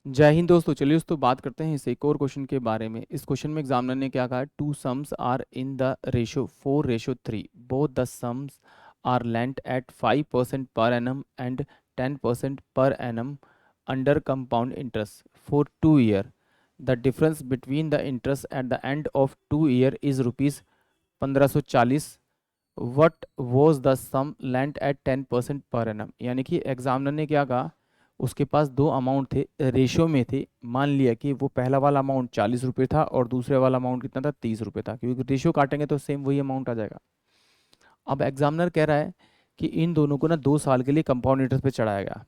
जय हिंद दोस्तों। चलिए दोस्तों बात करते हैं इस एक और क्वेश्चन के बारे में। इस क्वेश्चन में एग्जामिनर ने क्या कहा है, two sums are in the ratio 4:3, both the sums are lent at 5% per annum and 10% per annum under compound interest for 2 year. The difference between the interest at the end of 2 year is rupees 1540। What was the sum lent at 10% per annum. यानी कि examiner ने क्या कहा, उसके पास दो amount थे, ratio में थे। मान लिया कि वो पहला वाला अमाउंट 40 रुपये था और दूसरे वाला अमाउंट कितना था, 30 रुपये था, क्योंकि रेशियो काटेंगे तो सेम वही अमाउंट आ जाएगा। अब एग्जामिनर कह रहा है कि इन दोनों को ना 2 साल के लिए कंपाउंड इंटरेस्ट पे चढ़ाया गया,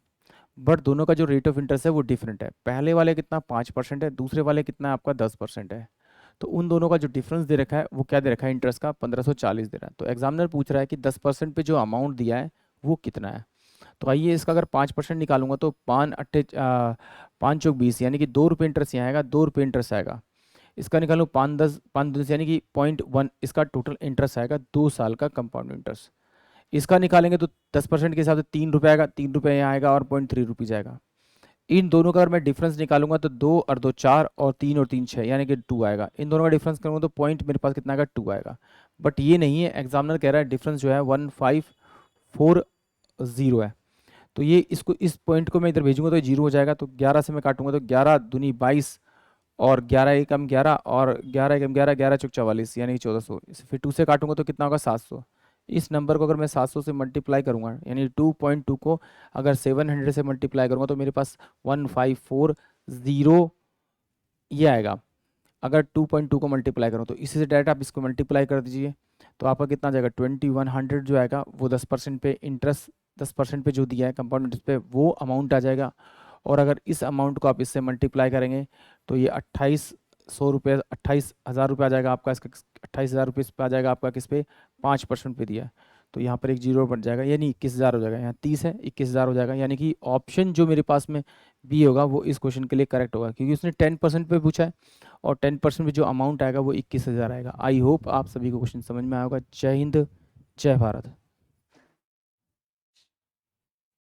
बट दोनों का जो रेट ऑफ इंटरेस्ट है वो डिफरेंट है। पहले वाले कितना 5% है, दूसरे वाले कितना आपका 10% है। तो उन दोनों का जो डिफरेंस दे रखा है वो क्या दे रखा है, इंटरेस्ट का 1540 दे रहा है। तो एग्जामिनर पूछ रहा है कि 10% पे जो अमाउंट दिया है वो कितना है। तो आइए इसका अगर 5% निकालूंगा तो 5 चौक 20, यानी कि 2 रुपये इंटरेस्ट यहाँ आएगा, 2 रुपये इंटरेस्ट आएगा। इसका निकालूँ 5 10 यानी कि 0.1 इसका टोटल इंटरेस्ट आएगा, 2 साल का कंपाउंड इंटरेस्ट। इसका निकालेंगे तो 10% के हिसाब से 3 रुपये आएगा, 3 रुपये यहाँ आएगा और 0.3 रुपीज़ आएगा। इन दोनों का अगर मैं डिफरेंस निकालूंगा तो 2 और 2 4 और 3 और 3 6, यानी कि 2 आएगा। इन दोनों का डिफरेंस करूंगा तो पॉइंट मेरे पास कितना आएगा, 2 आएगा। बट ये नहीं है, एग्जामिनर कह रहा है डिफरेंस जो है 1540 है। तो ये इसको इस पॉइंट को मैं इधर भेजूंगा तो ये 0 हो जाएगा। तो 11 से मैं काटूंगा तो 11 दूनी 22 और 11 एकम 11 और 11 एकम 11, 11 चौक 44, यानी कि 1400। फिर 2 से काटूंगा तो कितना होगा, 700। इस नंबर को अगर मैं 700 से मल्टीप्लाई करूंगा, यानी 2.2 को अगर 700 से मल्टीप्लाई करूंगा तो मेरे पास 1540 ये आएगा। अगर 2.2 को मल्टीप्लाई करूँ तो इसी से डायरेक्ट आप इसको मल्टीप्लाई कर दीजिए तो आपका कितना आ जाएगा, 2100 जो आएगा वो 10% पे इंटरेस्ट, 10% पे जो दिया है कंपाउंड इंटरेस्ट पे वो अमाउंट आ जाएगा। और अगर इस अमाउंट को आप इससे मल्टीप्लाई करेंगे तो ये 2800 रुपये, 28,000 रुपये आ जाएगा आपका। इसका 28,000 रुपये इस पे आ जाएगा आपका, किस पे, 5% पे दिया है। तो यहाँ पर एक जीरो बन जाएगा, यानी 21,000 हो जाएगा। यहाँ 30 है, 21,000 हो जाएगा। यानी कि ऑप्शन जो मेरे पास में बी होगा वो इस क्वेश्चन के लिए करेक्ट होगा, क्योंकि उसने 10% पे पूछा है और 10% में जो अमाउंट आएगा वो 21,000 आएगा। आई होप आप सभी को क्वेश्चन समझ में आया होगा। जय हिंद, जय भारत।